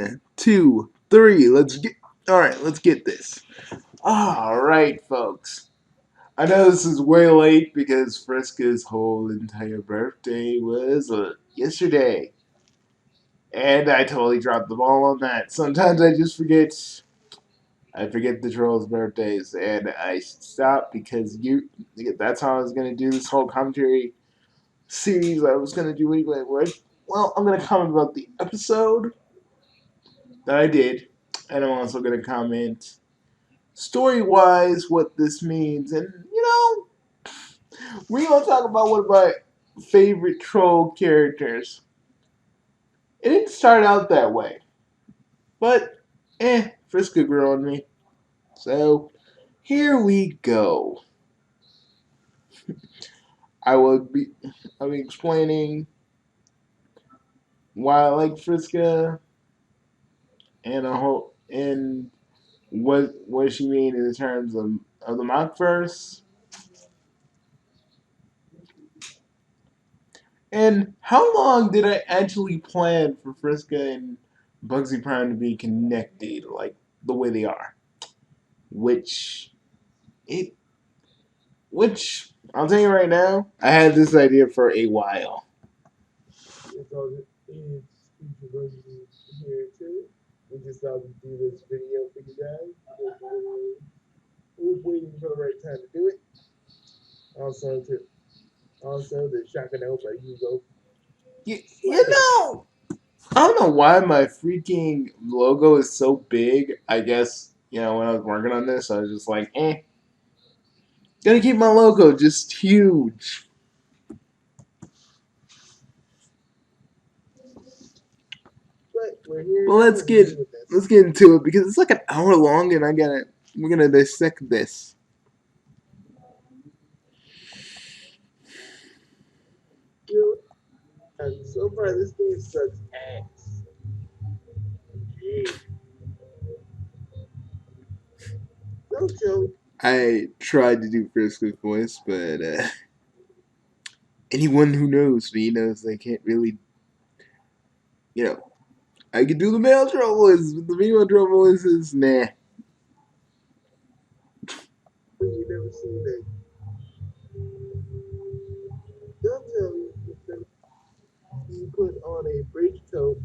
1, 2, 3. Let's get this. Alright, folks. I know this is way late because Friska's whole entire birthday was yesterday. And I totally dropped the ball on that. Sometimes I just forget. I forget the trolls' birthdays, and I stopped because that's how I was gonna do this whole commentary series. I was gonna do anyway. Well, I'm gonna comment about the episode that I did, and I'm also gonna comment story-wise what this means, and we're gonna talk about one of my favorite troll characters. It didn't start out that way, but Friska grew on me. So here we go. I'll be explaining why I like Friska and what she means in terms of the mock verse and how long did I actually plan for Friska and Bugsy Prime to be connected like the way they are, which it which I'll tell you right now, I had this idea for a while. Here too. We just thought we'd do this video for you guys. We're waiting for the right time to do it. Also, the shotgun out by Hugo. You know, I don't know why my freaking logo is so big. I guess, when I was working on this, I was just like, gotta keep my logo just huge. Well, let's get into it because it's like an hour long, and we're gonna dissect this. So far, this game sucks ass. Don't joke. I tried to do Friska's voice, but anyone who knows me knows they can't really, I can do the male troll voice, but the female troll voice is nah. You never seen that. Don't tell me you put on a bridge coat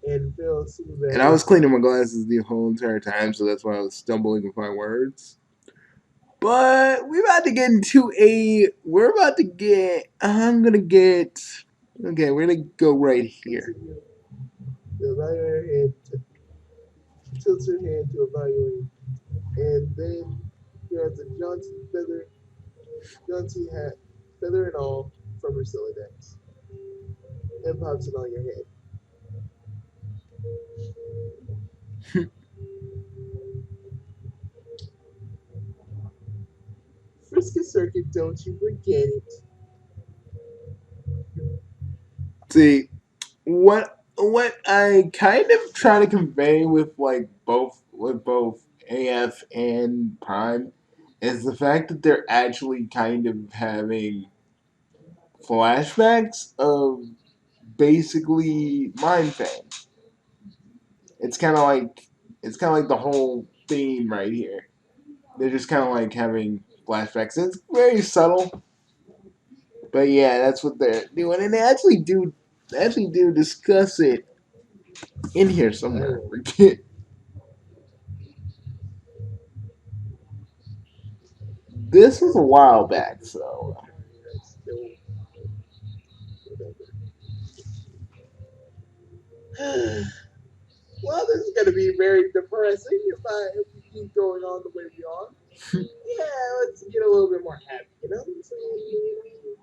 and fell super bad. And I was cleaning my glasses the whole entire time, so that's why I was stumbling with my words. But we're about to get into okay, we're gonna go right here. Evaluate her head, tilts her head to evaluate, and then she has a jaunty hat, feather and all, from her silly decks, and pops it on your head. Friska Serket, don't you forget it. See, what I kind of try to convey with both AF and Prime is the fact that they're actually kind of having flashbacks of basically Mind Fang. It's kind of like the whole theme right here. They're just kind of like having flashbacks. It's very subtle, but yeah, that's what they're doing, and they actually do discuss it in here somewhere. This was a while back, so. Well, this is going to be very depressing if we keep going on the way we are. Yeah, let's get a little bit more happy, you know what I'm saying?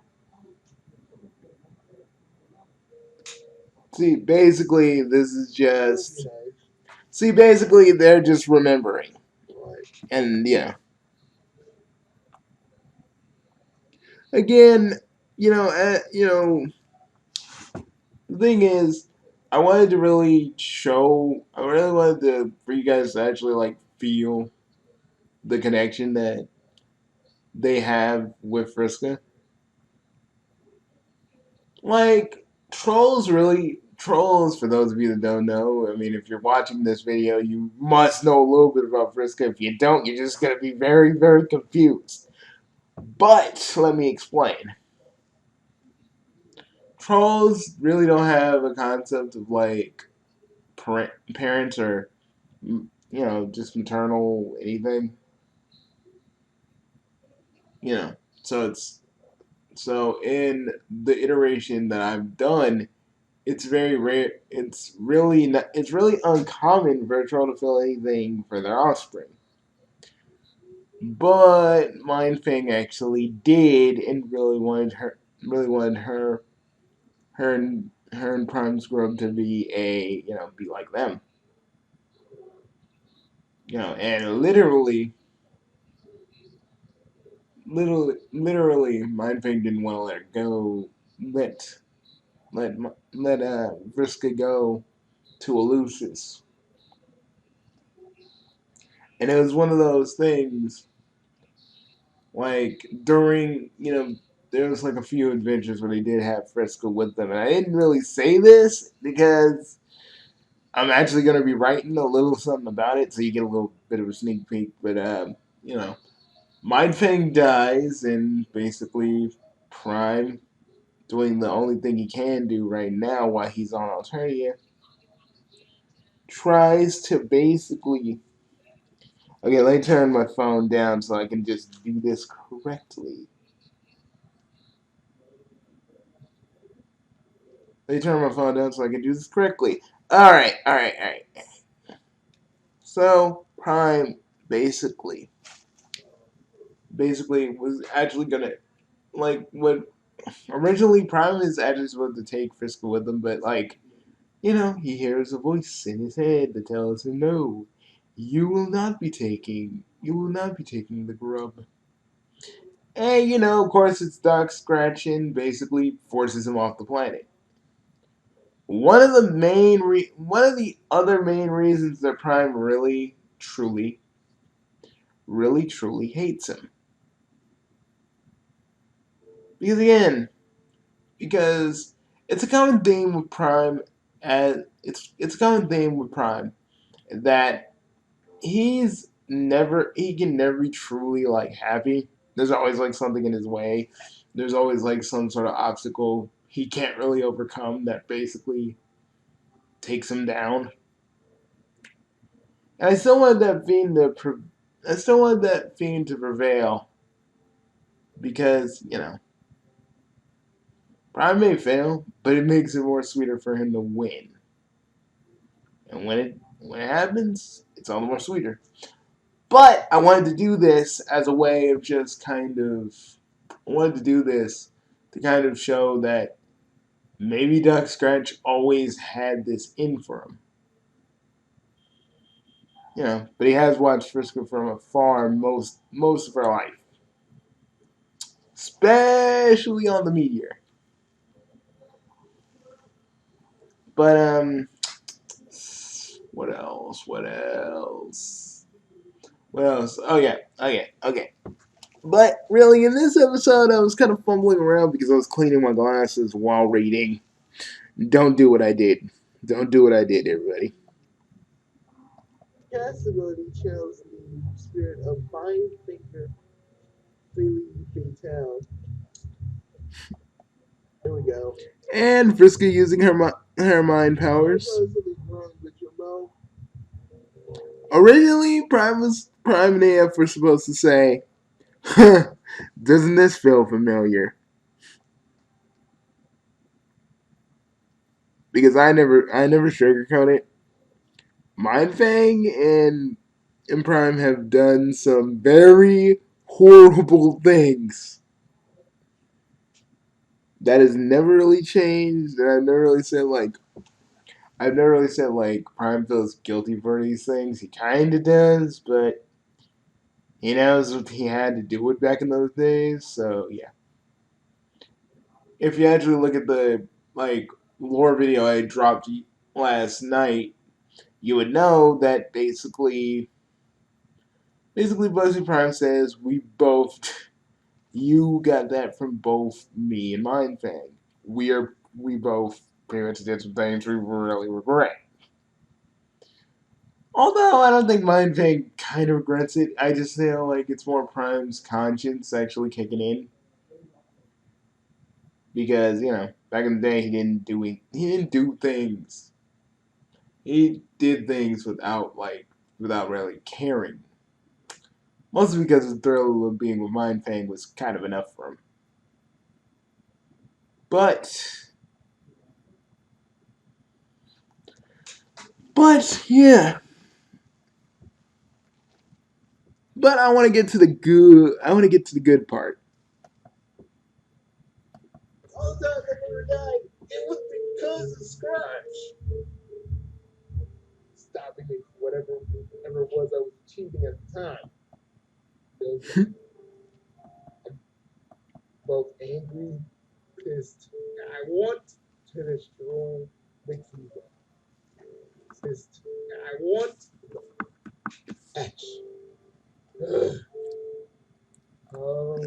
See, basically, this is just. See, basically, they're just remembering. And, again, the thing is, I really wanted for you guys to actually, feel the connection that they have with Friska. Like, Trolls, for those of you that don't know, I mean, if you're watching this video, you must know a little bit about Vriska. If you don't, you're just going to be very, very confused. But, let me explain. Trolls really don't have a concept of, like, parents or, just maternal anything. So so in the iteration that I've done, it's very rare. It's really uncommon for a troll to feel anything for their offspring. But Mindfang actually did, and her and Prime's grow to be be like them. And literally, Mindfang didn't want to let her go. Let Vriska go to Eleusis. And it was one of those things, like, during, there was like a few adventures where they did have Vriska with them. And I didn't really say this because I'm actually going to be writing a little something about it, so you get a little bit of a sneak peek. But, you know, Mindfang dies, and basically Prime, doing the only thing he can do right now while he's on Alternia, tries to basically... Okay, let me turn my phone down so I can just do this correctly. Let me turn my phone down so I can do this correctly. Alright. So, Prime basically was actually gonna, like, what originally Prime is actually supposed to take Friska with him, but, like, he hears a voice in his head that tells him, no, you will not be taking the grub. And, of course, it's Doc Scratchin basically forces him off the planet. One of the other main reasons that Prime really truly hates him. Because it's a common theme with Prime, it's a common theme with Prime that he can never be truly, like, happy. There's always, like, something in his way. There's always, like, some sort of obstacle he can't really overcome that basically takes him down. And I still want that theme to prevail because, Prime may fail, but it makes it more sweeter for him to win. And when it happens, it's all the more sweeter. But I wanted to do this as a way of just kind of... I wanted to do this to kind of show that maybe Duck Scratch always had this in for him. But he has watched Friska from afar most of her life. Especially on the Meteor. But, what else? Oh, yeah. Okay. But, really, in this episode, I was kind of fumbling around because I was cleaning my glasses while reading. Don't do what I did. Don't do what I did, everybody. Cast ability channels the spirit of fine finger freely you can tell. There we go. And Friska using her mind powers. Originally, Prime and AF were supposed to say, huh, doesn't this feel familiar? Because I never sugarcoat it. Mindfang and Prime have done some very horrible things. That has never really changed, and I've never really said like Prime feels guilty for these things. He kinda does, but he knows what he had to do it back in those days, so yeah. If you actually look at the, like, lore video I dropped last night, you would know that basically Bugsy Prime says you got that from both me and Mindfang. We both pretty much did some things we really regret. Although I don't think Mind Fang kind of regrets it, I just feel like it's more Prime's conscience actually kicking in. Because, back in the day he didn't do things. He did things without really caring. Mostly because the thrill of being with Mind Fang was kind of enough for him. But yeah. But I want to get to the good. I want to get to the good part. All the time I never died, it was because of Scratch stopping me from whatever it was I was achieving at the time. I'm both angry, pissed, and I want to destroy the keyboard. Pissed, and I want action. Oh,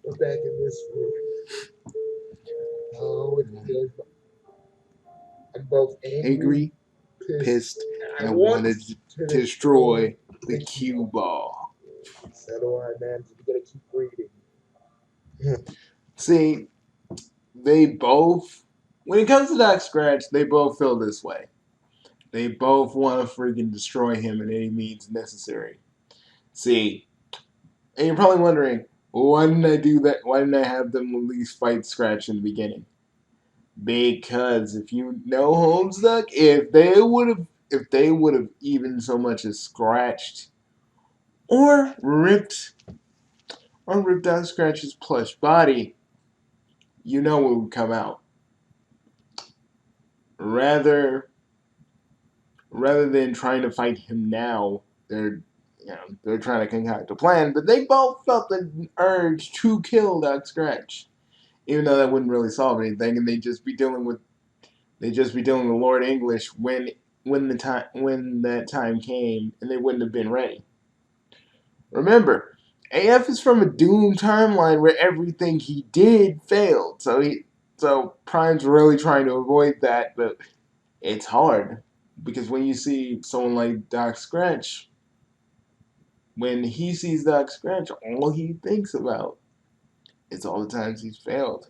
we're back in this room. Oh, it feels. I'm both angry, pissed, and I wanted to destroy the cue ball. So do I, man. You gotta keep breathing. See, they both, when it comes to Doc Scratch, they both feel this way. They both want to freaking destroy him in any means necessary. See, and you're probably wondering, why didn't I do that? Why didn't I have them at least fight Scratch in the beginning? Because if you know Homestuck, if they would have even so much as scratched or ripped out Scratch's plush body, you know what would come out. Rather than trying to fight him now, they're trying to concoct a plan, but they both felt the urge to kill Doc Scratch. Even though that wouldn't really solve anything, and they'd just be dealing with Lord English when that time came, and they wouldn't have been ready. Remember, AF is from a doomed timeline where everything he did failed. So Prime's really trying to avoid that, but it's hard because when you see someone like Doc Scratch, when he sees Doc Scratch, all he thinks about is all the times he's failed,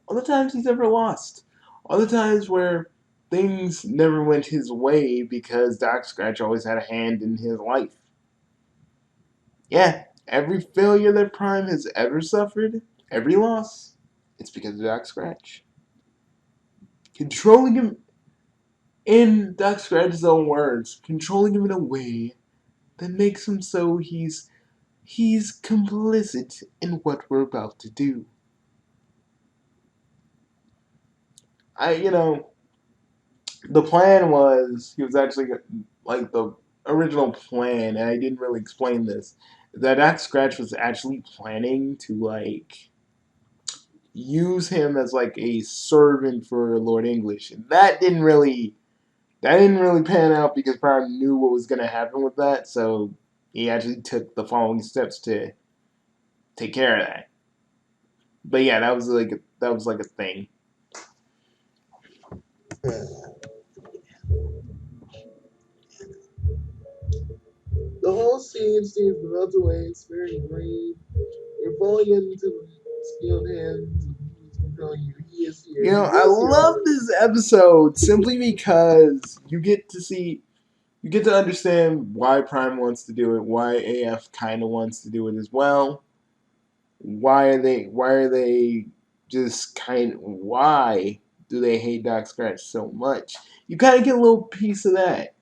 all the times he's ever lost, all the times where things never went his way because Doc Scratch always had a hand in his life. Yeah, every failure that Prime has ever suffered, every loss, it's because of Doc Scratch. Controlling him, in Doc Scratch's own words, controlling him in a way that makes him so he's complicit in what we're about to do. The plan was, he was actually, like, the original plan, and I didn't really explain this, that Doc Scratch was actually planning to, like, use him as, like, a servant for Lord English. And that didn't really pan out because Prime knew what was going to happen with that, so he actually took the following steps to take care of that. But yeah, that was like a thing. The whole scene seems to melt away. It's very green. You're falling into skilled hands. He's controlling you. He is here. I love this episode simply because you get to understand why Prime wants to do it, why AF kind of wants to do it as well. Why do they hate Doc Scratch so much? You kind of get a little piece of that.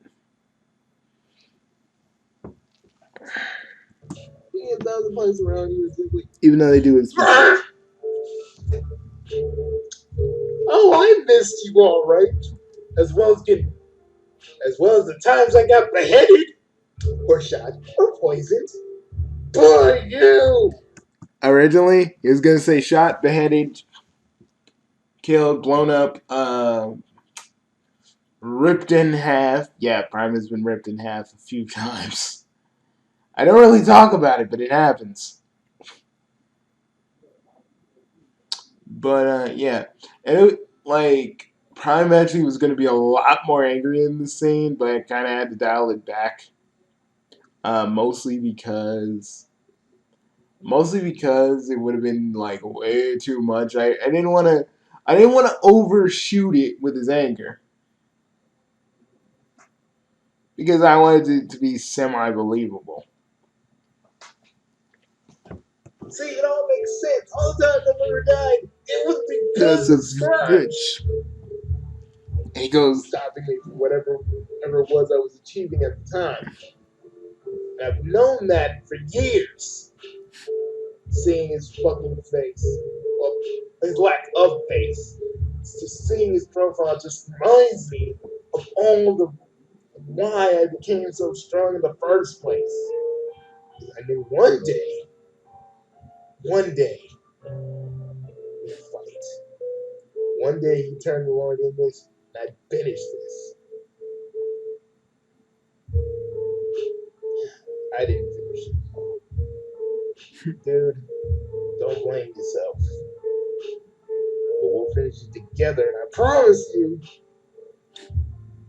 Even though they do it. Oh, I missed you all right. As well as the times I got beheaded, or shot, or poisoned. Boy, you! Originally, he was gonna say shot, beheaded, killed, blown up, ripped in half. Yeah, Prime has been ripped in half a few times. I don't really talk about it, but it happens. But yeah, and like Prime actually was going to be a lot more angry in the scene, but I kind of had to dial it back. Mostly because it would have been like way too much. I didn't want to overshoot it with his anger because I wanted it to be semi believable. See, it all makes sense. All the time I never died, it was because of Scratch. And he goes, Stopping me from whatever it was I was achieving at the time. And I've known that for years. Seeing his fucking face, well, his lack of face, just seeing his profile just reminds me of all the why I became so strong in the first place. I knew one day, we'd fight. One day he turned to Lord English, and I'd finish this. I didn't finish it. Dude, don't blame yourself. But we'll finish it together, and I promise you.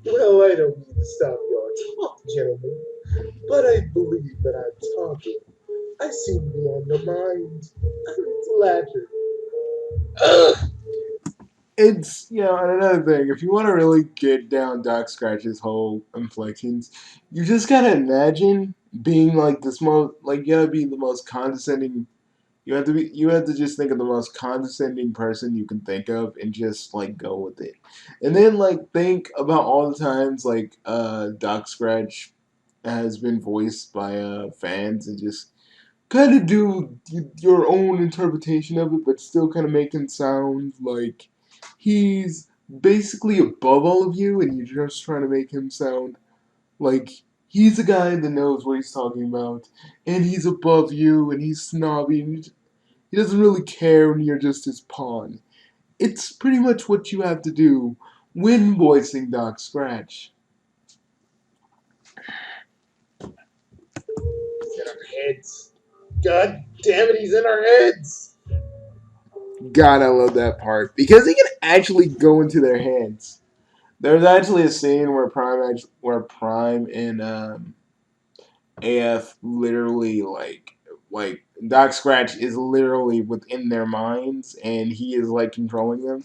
Well, I don't mean to stop your talk, gentlemen, but I believe that I'm talking. I seem to be on your mind. I'm flattered. Ugh! it's, and another thing, if you want to really get down Doc Scratch's whole inflections, you just gotta imagine being like this most, like, you gotta be the most condescending. You have to just think of the most condescending person you can think of and just like go with it. And then like think about all the times like Doc Scratch has been voiced by fans and just kind of do your own interpretation of it, but still kind of make him sound like he's basically above all of you, and you're just trying to make him sound like he's a guy that knows what he's talking about, and he's above you, and he's snobby, and he doesn't really care when you're just his pawn. It's pretty much what you have to do when voicing Doc Scratch. He's in our heads. God damn it, he's in our heads. God, I love that part because he can actually go into their heads. There's actually a scene where Prime and AF literally like Doc Scratch is literally within their minds and he is like controlling them.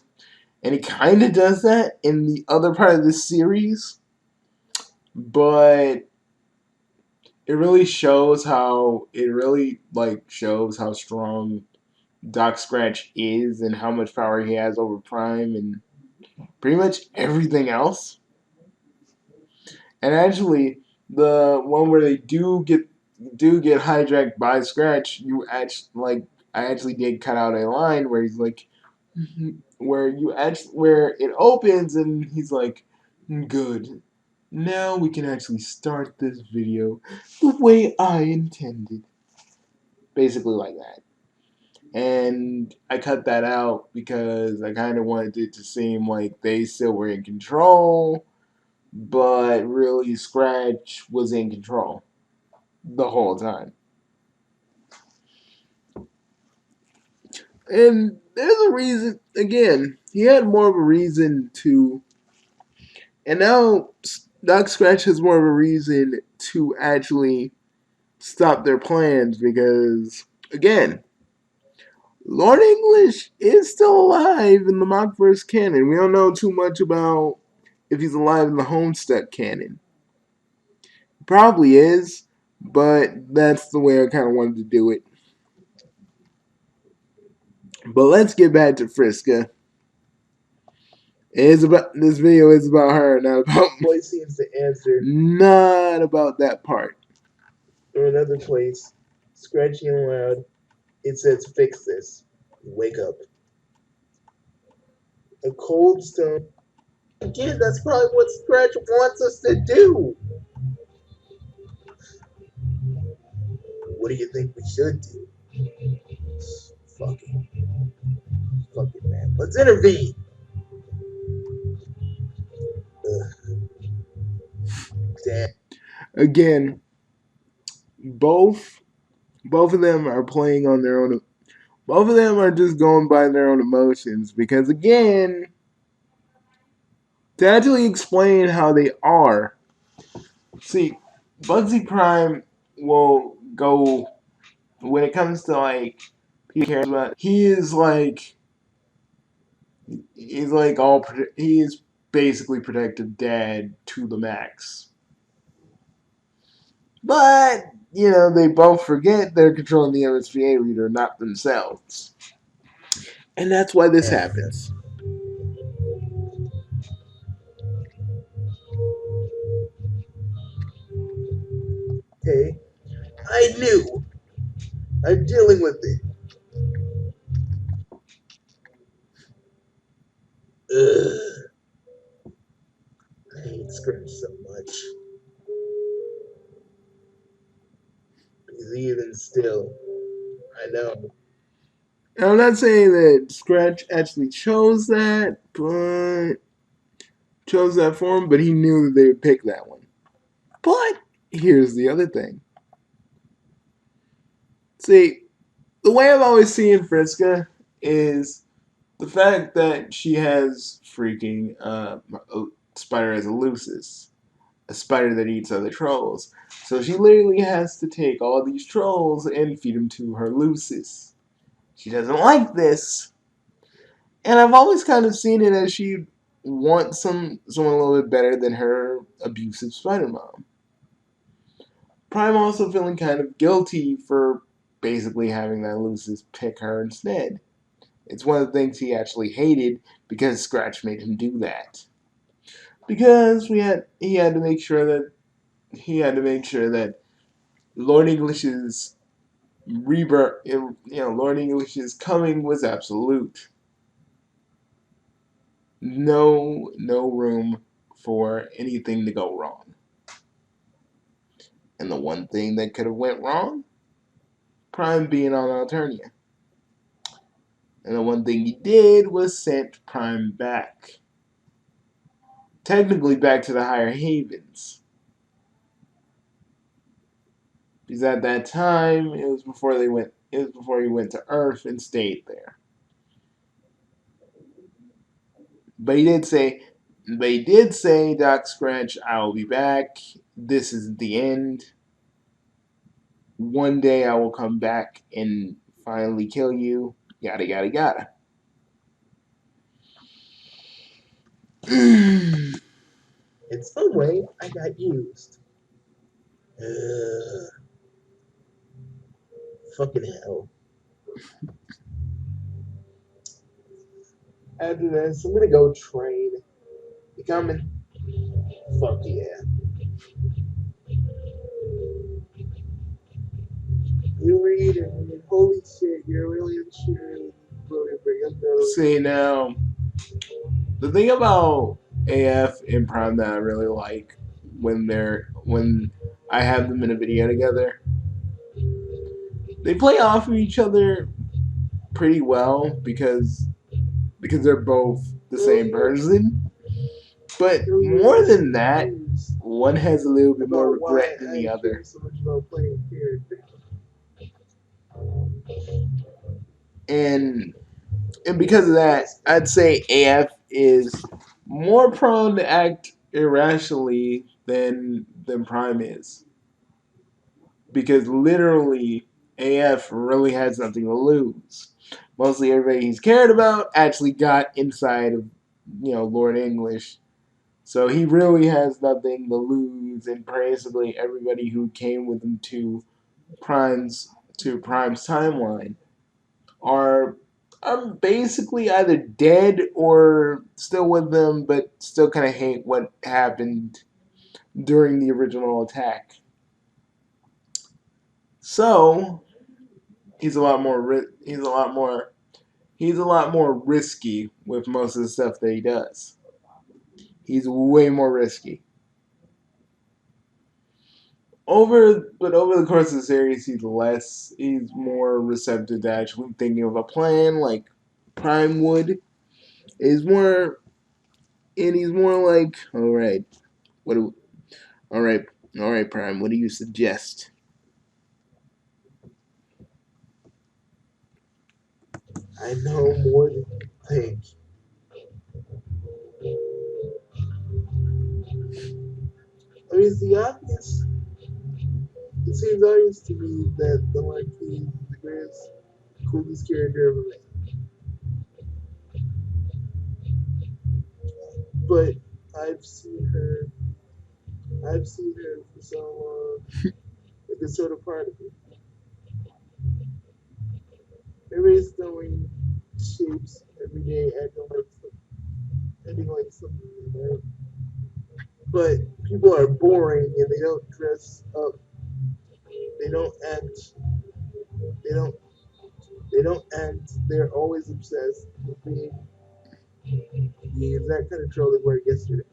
And he kind of does that in the other part of this series, but it really like shows how strong Doc Scratch is and how much power he has over Prime and pretty much everything else. And actually, the one where they do get hijacked by Scratch, I actually did cut out a line where he's like, where it opens and he's like, good. Now we can actually start this video the way I intended. Basically like that. And I cut that out because I kind of wanted it to seem like they still were in control, but really Scratch was in control the whole time. And there's a reason, again, he had more of a reason to, and now Doc Scratch has more of a reason to actually stop their plans because, again, Lord English is still alive in the Mockverse canon. We don't know too much about if he's alive in the Homestuck canon. Probably is, but that's the way I kind of wanted to do it. But let's get back to Friska. This video is about her, not about Place seems to answer. Not about that part. Or another place, scratching aloud, it says, fix this. Wake up. A cold stone. Again, that's probably what Scratch wants us to do. What do you think we should do? Fuck it. Fuck it, man. Let's intervene. Damn. Again, both both of them are playing on their own. Both of them are just going by their own emotions because again, to actually explain how they are. See, Bugsy Prime will go when it comes to like he cares about. He's like he is basically protective dad to the max. But they both forget they're controlling the MSVA reader, not themselves, and that's why this And happens. okay, I knew. I'm dealing with it. Ugh, I hate Scratch so much. Because even still, I know. And I'm not saying that Scratch actually chose that form, but he knew that they would pick that one. But here's the other thing. See, the way I've always seen Friska is the fact that she has freaking a spider as a lucis, a spider that eats other trolls. So she literally has to take all these trolls and feed them to her lucis. She doesn't like this, and I've always kind of seen it as she wants someone a little bit better than her abusive spider mom. Prime also feeling kind of guilty for basically having that lucis pick her instead. It's one of the things he actually hated because Scratch made him do that. Because he had to make sure that Lord English's rebirth, Lord English's coming was absolute. No room for anything to go wrong. And the one thing that could have went wrong, Prime being on Alternia. And the one thing he did was sent Prime back. Technically back to the higher havens. Because at that time it was before he went to Earth and stayed there. But he did say, Doc Scratch, I'll be back. This isn't the end. One day I will come back and finally kill you. Yada yada yada. In some way, I got used. Ugh, fucking hell. After this, I'm gonna go train. You coming? Fuck yeah. You read and holy shit, you're really unsure. See now, the thing about AF and Prime that I really like when I have them in a video together, they play off of each other pretty well because they're both the same Earlier, person. But earlier I more was than that, confused one has a little bit more about why regret than the I care other. so much about playing character. And because of that, Yes. I'd say AF is more prone to act irrationally than Prime is. Because literally AF really has nothing to lose. Mostly everybody he's cared about actually got inside of Lord English. So he really has nothing to lose, and basically everybody who came with him Prime's timeline are basically either dead or still with them, but still kind of hate what happened during the original attack. So he's a lot more he's a lot more risky with most of the stuff that he does. He's way more risky. Over the course of the series, he's more receptive to actually thinking of a plan, like Prime would. Is more and he's more like, what do, all right, all right, Prime, what do you suggest? I know more than you think. it's the obvious. It seems obvious to me that the Marquis is the greatest, coolest character ever made. But I've seen her. I've seen her for so long. Like it's sort of part of me. Everybody's throwing shapes every day, acting like something, right? But people are boring and they don't dress up. They don't act. They don't. They don't act. They're always obsessed with being the exact kind of troll they were yesterday.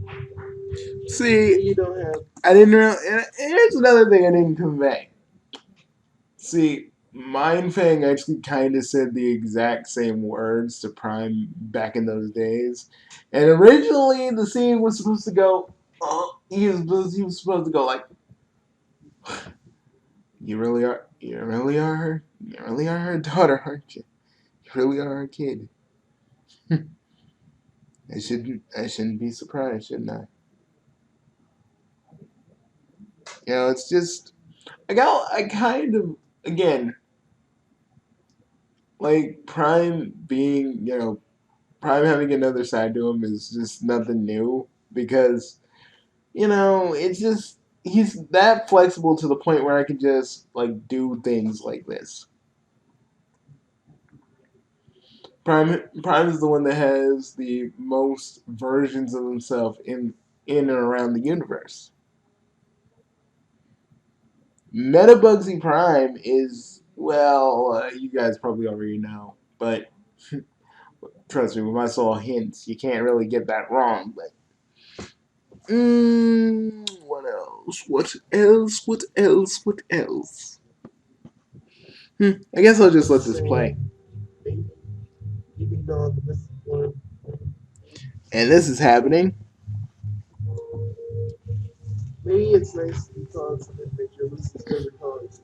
And See, then you don't have. I didn't really. And here's another thing I didn't convey. See, Mind Fang actually kind of said the exact same words to Prime back in those days. And originally, the scene was supposed to go. He was supposed to go like, "You really are. You really are her. You really are her daughter, aren't you? You really are her kid." I shouldn't. I shouldn't be surprised, shouldn't I? It's just. I kind of again like Prime being. Prime having another side to him is just nothing new because it's just he's that flexible to the point where I can just like do things like this. Prime is the one that has the most versions of himself in and around the universe. Meta Bugsy Prime is you guys probably already know, but trust me, with my soul hints, you can't really get that wrong. But what else? What else? What else? What else? I guess I'll just let this play. Saying maybe you can go on the missing one. And this is happening. Maybe it's nice to be called something that your least favorite colors.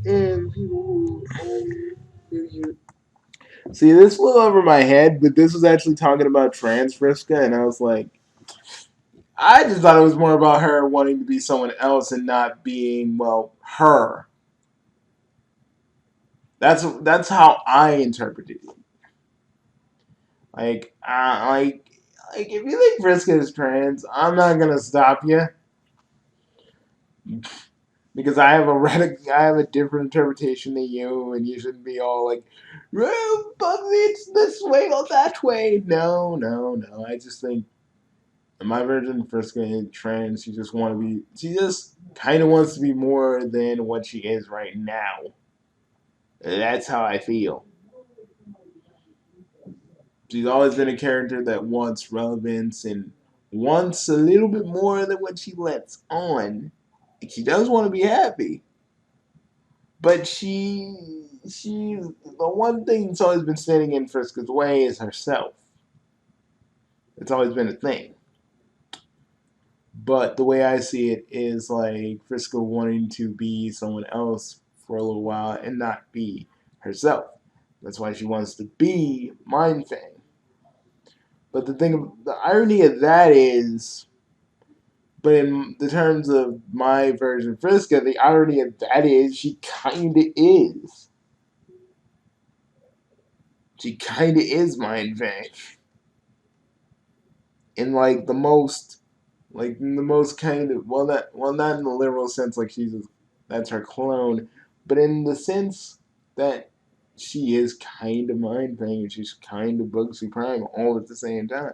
And people who only knew you. See, this flew over my head, but this was actually talking about trans Vriska, and I was like, I just thought it was more about her wanting to be someone else and not being, her. That's how I interpreted it. Like if you think Vriska is trans, I'm not gonna stop you because I have a different interpretation than you, and you shouldn't be all like, "Well, Bugsy, it's this way or that way." No, no, no. I just think in my version of Vriska is trans. She just kind of wants to be more than what she is right now. That's how I feel. She's always been a character that wants relevance and wants a little bit more than what she lets on. She does want to be happy, but she's the one thing that's always been standing in Friska's way is herself. It's always been a thing. But the way I see it is like Friska wanting to be someone else for a little while and not be herself. That's why she wants to be Mind Fang. But the irony of that is, but in the terms of my version of Friska, the irony of that is she kinda is. She kinda is Mind Fang. In in the most kind of not in the literal sense like that's her clone, but in the sense that she is kind of Mind Fang and she's kind of Bugsy Prime all at the same time.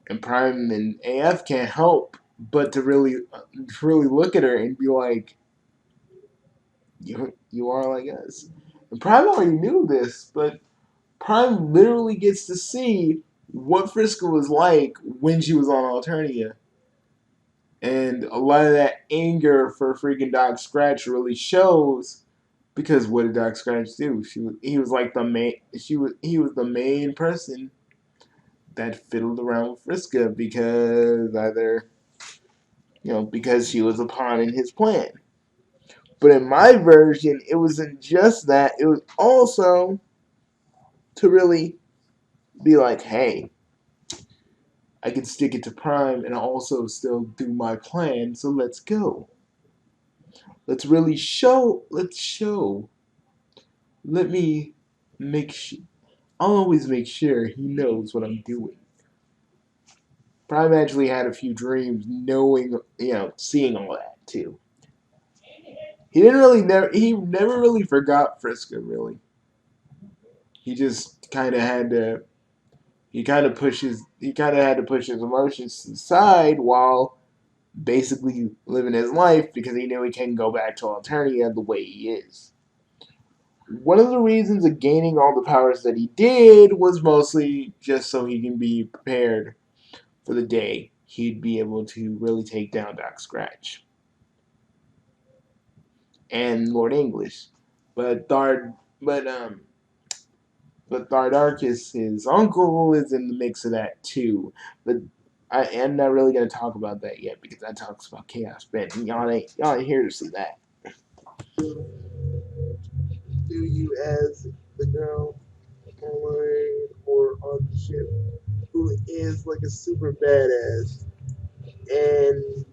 And Prime and AF can't help but to really look at her and be like, you are like us. And Prime already knew this, but Prime literally gets to see what Friska was like when she was on Alternia. And a lot of that anger for freaking Doc Scratch really shows because what did Doc Scratch do? He was like the main he was the main person that fiddled around with Friska because she was a pawn in his plan. But in my version, it wasn't just that; it was also to really be like, hey, I can stick it to Prime and also still do my plan, so let's go. Let's really show. Let's show. Let me make sure. I'll always make sure he knows what I'm doing. Prime actually had a few dreams, knowing, seeing all that too. He never really forgot Friska. Really, he just kind of had to. He kind of had to push his emotions aside while basically living his life because he knew he couldn't go back to Alternia the way he is. One of the reasons of gaining all the powers that he did was mostly just so he can be prepared for the day he'd be able to really take down Doc Scratch and Lord English. But Thard, but Thardarkus, his uncle, is in the mix of that too. But I am not really gonna talk about that yet because that talks about Chaos Bend. And y'all ain't here to see that. Do you as the girl online or on the ship who is like a super badass and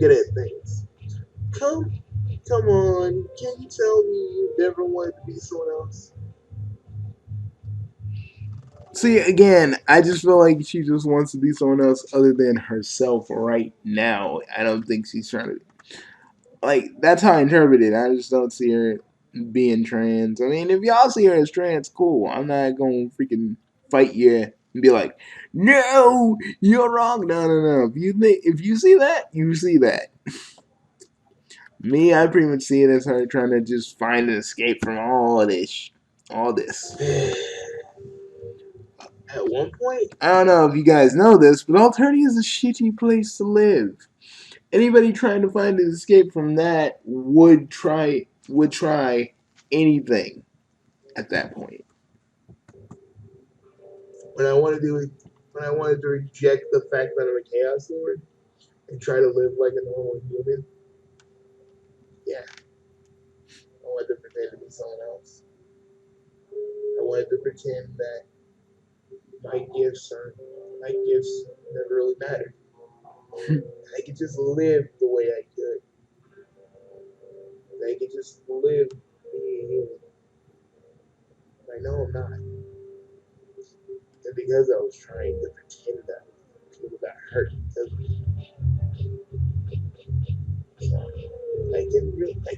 good at things? Come, come on! Can you tell me you never wanted to be someone else? See, again, I just feel like she just wants to be someone else other than herself right now. I don't think she's trying to. Like, that's how I interpret it. I just don't see her being trans. I mean, if y'all see her as trans, cool. I'm not going to freaking fight you and be like, no, you're wrong. No, no, no. If you see that, you see that. Me, I pretty much see it as her trying to just find an escape from all of this. All this. At one point, I don't know if you guys know this, but Alternia is a shitty place to live. Anybody trying to find an escape from that would try anything at that point. when I wanted to, when I wanted to reject the fact that I'm a Chaos Lord and try to live like a normal human, yeah, I wanted to pretend to be someone else. I wanted to pretend that my gifts never really mattered. I could just live the way I could. I could just live being a human. I know I'm not. And because I was trying to pretend that, people got hurt because of me. So I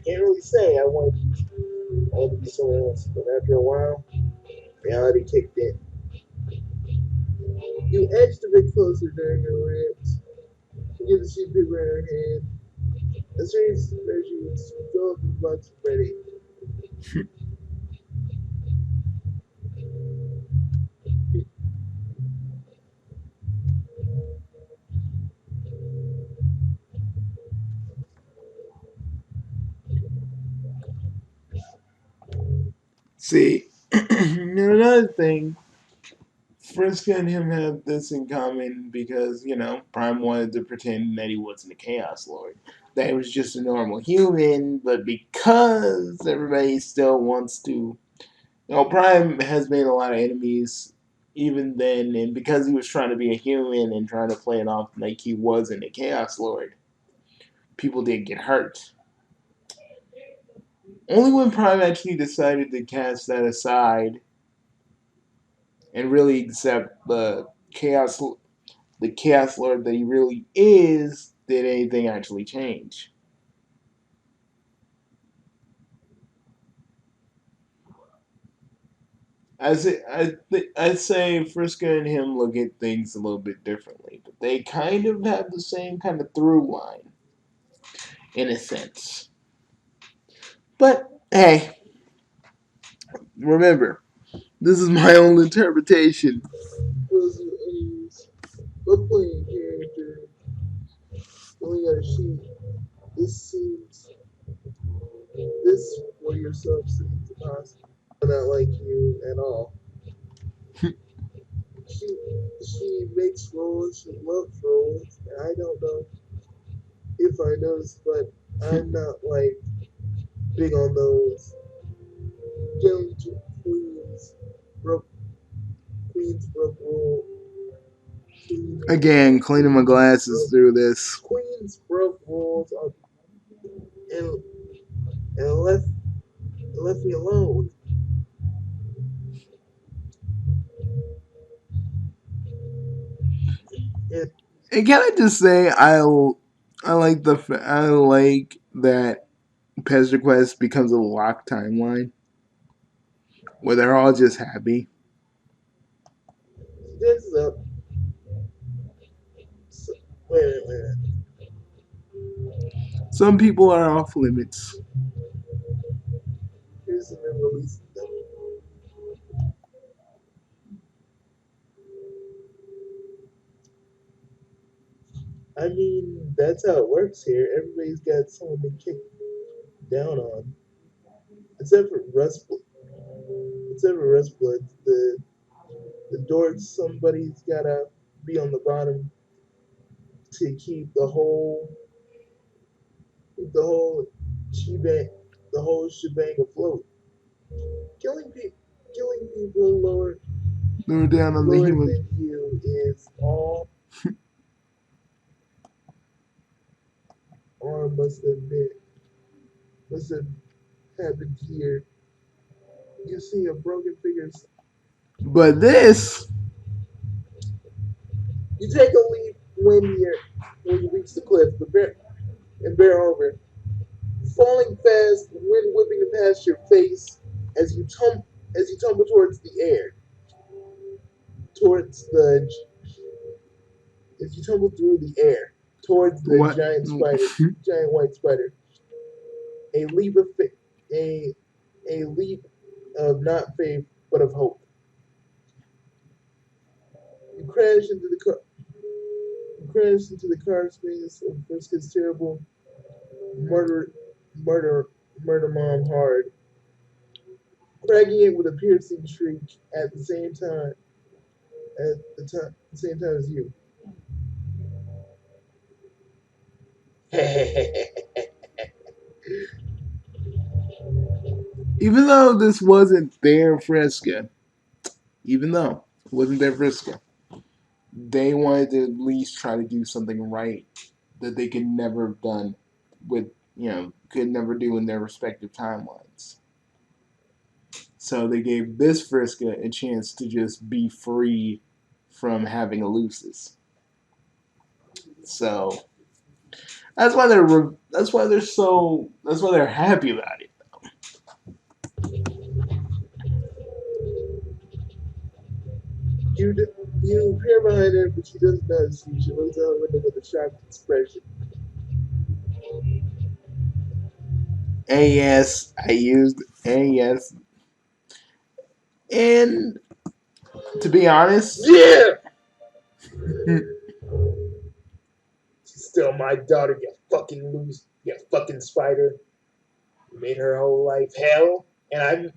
can't really say I wanted to be someone else. But after a while, reality kicked in. You edged a bit closer during your ribs. You get the sheet paper in her hand. As soon as she was fill up the box ready. See, another thing, Friska and him have this in common because, Prime wanted to pretend that he wasn't a Chaos Lord. That he was just a normal human, but because everybody still wants to. Prime has made a lot of enemies even then, and because he was trying to be a human and trying to play it off like he wasn't a Chaos Lord, people did get hurt. Only when Prime actually decided to cast that aside and really accept the Chaos Lord that he really is, did anything actually change. I'd say Friska and him look at things a little bit differently, but they kind of have the same kind of through line in a sense. But hey, remember, this is my own interpretation. Those are enemies. But playing character, only got a sheet. This seems, this for yourself seems impossible. Not like you at all. She she makes rolls, she loves rolls, and I don't know if I noticed, but I'm not like big on those gentle queens, Queensbrook rule. Again, cleaning my glasses Queensbrook, through this. Queensbrook rules are, and, and left me alone. It, And can I just say I like that Pester Quest becomes a locked timeline where they're all just happy. this is a so, wait a minute. Some people are off limits. Here's some new releases. I mean, that's how it works here. Everybody's got someone to kick down on, except for Rustblood. Except for Rustblood, the dorks. Somebody's gotta be on the bottom to keep the whole shebang, the whole shebang afloat. Killing people, killing people They were down on the lower human. than you is all must have happened here. You see a broken figure. But this, You take a leap when you reach the cliff, and bear over, falling fast, wind whipping past your face as you tumble towards the air, towards the as you tumble through the air towards the what? giant white spider. A leap of a a leap of not faith but of hope. You crash into the car. You crash into the car space of Friska's terrible murder, murder, murder mom hard, cracking it with a piercing shriek at the same time as you. Even though this wasn't their Fresca, even though it wasn't their Fresca, they wanted to at least try to do something right that they could never have done with, could never do in their respective timelines. So they gave this Fresca a chance to just be free from having Elusis. So that's why they're happy about it. You you peer behind her, but she doesn't notice you. She looks out the window with a shocked expression. And yes, I used and yes. And to be honest, Yeah, she's still my daughter. You fucking spider. You made her whole life hell, and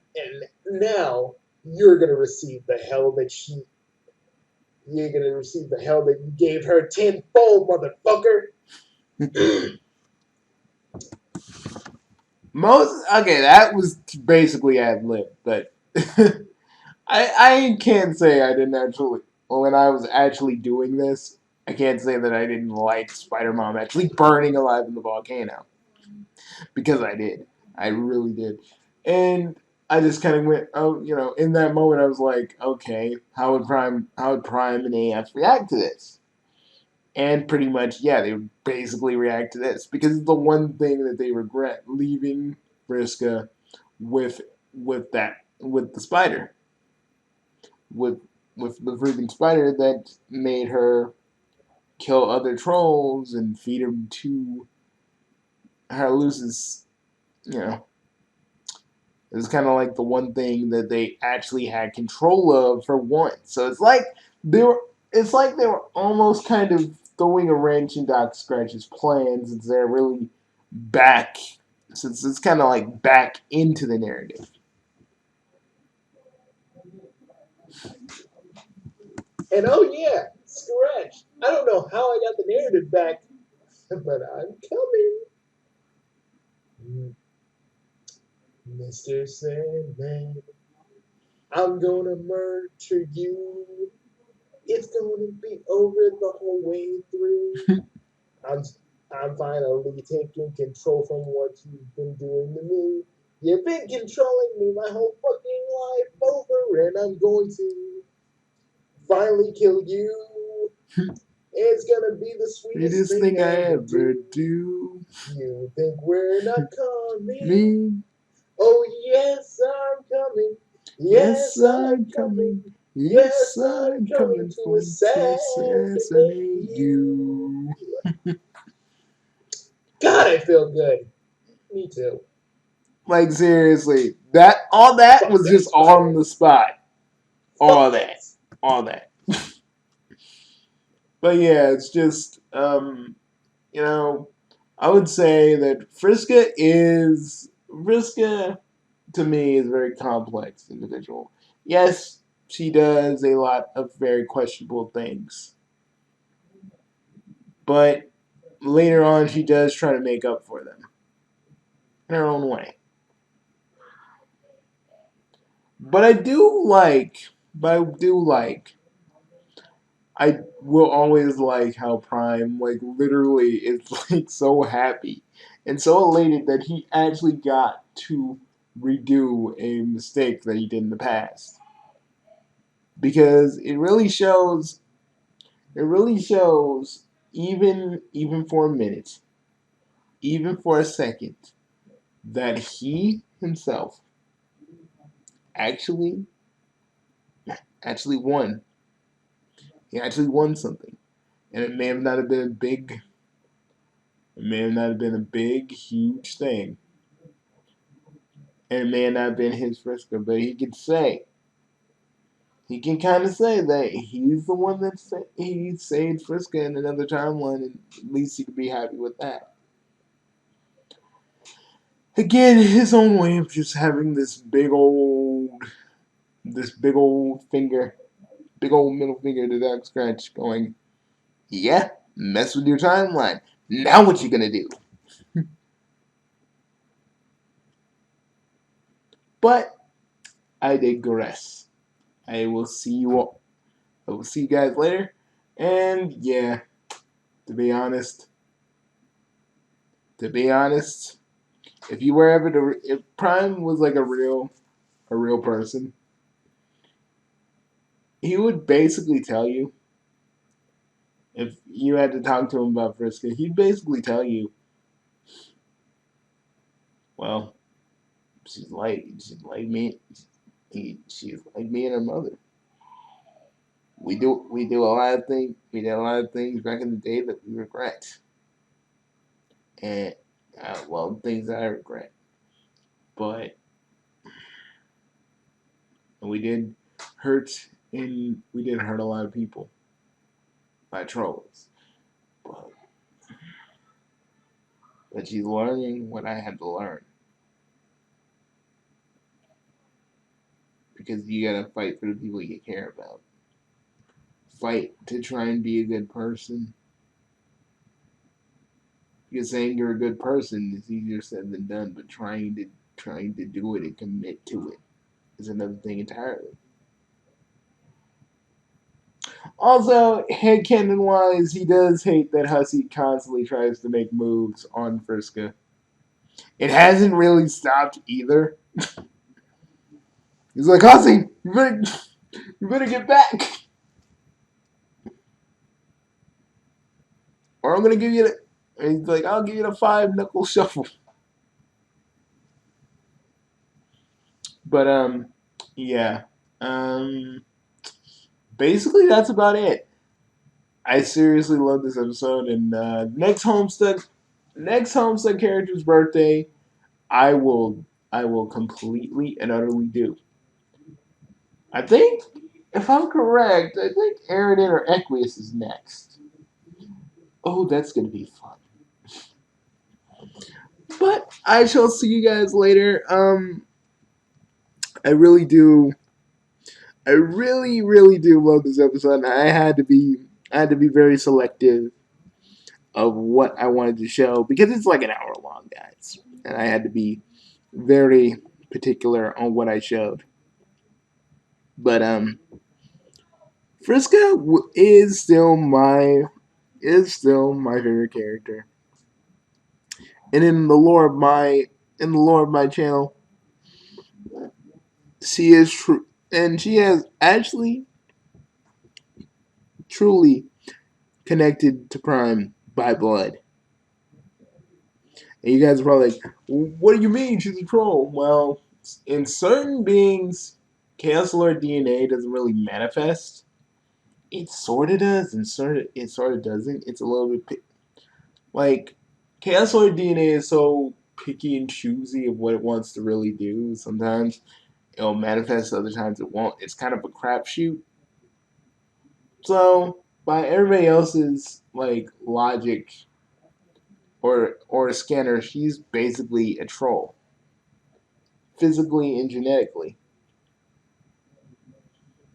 now you're gonna receive the hell that she. You're gonna receive the hell that you gave her tenfold, motherfucker. most okay, that was basically ad lib, but I can't say I didn't actually. Well, when I was actually doing this, I can't say that I didn't like Spider Mom actually burning alive in the volcano because I did. I really did, and I just kind of went, oh, in that moment I was like, okay, how would Prime and AF react to this? And pretty much, yeah, they would basically react to this because it's the one thing that they regret leaving Vriska with with the spider with the freaking spider that made her kill other trolls and feed them to Harluce's. You know, it's kind of like the one thing that they actually had control of for once. So they were. It's like they were almost kind of throwing a wrench in Doc Scratch's plans since they're really back. Since it's kind of like back into the narrative. And oh yeah, Scratch. I don't know how I got the narrative back, but I'm coming. Mr. Sandman. I'm gonna murder you. It's gonna be over the whole way through. I'm I'm finally taking control from what you've been doing to me. You've been controlling me my whole fucking life over, and I'm going to finally kill you. It's gonna be the sweetest Sweetest thing thing I I ever ever do. do. You think we're not coming? Me. Oh, yes, I'm coming. Yes, Yes, I'm I'm coming. coming. Yes, Yes, I'm I'm coming coming to for to assassinate assassinate you. you. God, I feel good. Me too. Like seriously, that all that Fuck was that just on spider. the spot. Fuck All that. that, all that. But yeah, it's just you know, I would say that Vriska to me is a very complex individual. Yes, she does a lot of very questionable things, but later on she does try to make up for them in her own way. But I will always like how Prime like literally is like so happy and so elated that he actually got to redo a mistake that he did in the past. Because it really shows even for a minute, even for a second, that he himself actually actually won. He actually won something. And it may have not have been a big it may have not have been a big, huge thing. And it may not have been his Frisco, but he can kind of say that he's the one that he saved Frisco in another timeline, and at least he could be happy with that. Again, his own way of just having this big old finger, big old middle finger to Doc Scratch, going, "Yeah, mess with your timeline. Now what you gonna do?" But I digress. I will see you all. I will see you guys later. And yeah, to be honest, to be honest, if you were ever to, if Prime was like a real person, he would basically tell you if you had to talk to him about Friska, he'd basically tell you, well, she's like me, she's like me and her mother. We do a lot of things. We did a lot of things back in the day that we regret, and well, things that I regret. But we did we did hurt a lot of people by trolls. But she's learning what I had to learn because you gotta fight for the people you care about. Fight to try and be a good person. Because saying you're a good person is easier said than done, but trying to do it and commit to it is another thing entirely. Also, headcanon wise, he does hate that Hussey constantly tries to make moves on Friska. It hasn't really stopped either. He's like, Hussey, you better get back, or I'm gonna give you the. And he's like, I'll give you the five knuckle shuffle. But yeah, um, basically that's about it. I seriously love this episode, and next Homestuck character's birthday, I will completely and utterly do. I think, if I'm correct, I think Aridin or Equius is next. Oh, that's gonna be fun. But I shall see you guys later. I really do. I really do love this episode. And I had to be very selective of what I wanted to show because it's like an hour long, guys, and I had to be very particular on what I showed. But Vriska is still my favorite character. And in the lore of my channel, she is true, and she has actually truly connected to Prime by blood. And you guys are probably like, "What do you mean she's a troll?" Well, in certain beings, Chaos Lord DNA doesn't really manifest. It sort of does, and it sort of doesn't. It's a little bit like Chaos Lord DNA is so picky and choosy of what it wants to really do. Sometimes it'll manifest, other times it won't. It's kind of a crapshoot. So by everybody else's like logic or a scanner, she's basically a troll, physically and genetically,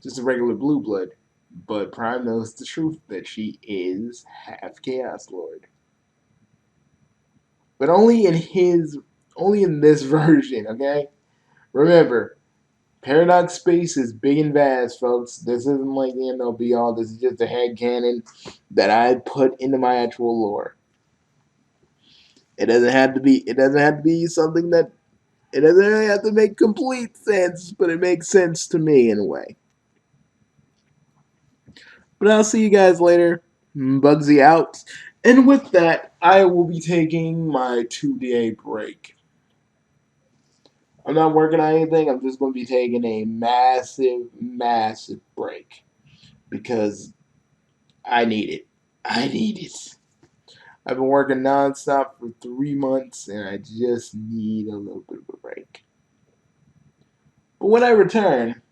just a regular blue blood. But Prime knows the truth that she is half Chaos Lord, but only in this version. Okay, remember, Paradox Space is big and vast, folks. This isn't like the end all be all. This is just a head canon that I put into my actual lore. It doesn't have to be. It doesn't have to be something that. It doesn't really have to make complete sense, but it makes sense to me in a way. But I'll see you guys later. Bugsy out. And with that, I will be taking my 2-day break. I'm not working on anything. I'm just going to be taking a massive, massive break because I need it. I need it. I've been working nonstop for 3 months and I just need a little bit of a break. But when I return,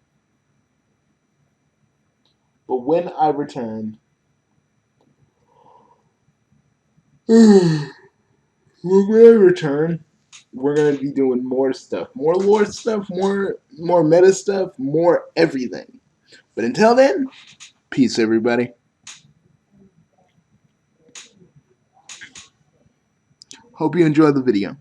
but when I return, when I return, we're gonna be doing more stuff, more lore stuff, more meta stuff, more everything. But until then, peace, everybody. Hope you enjoyed the video.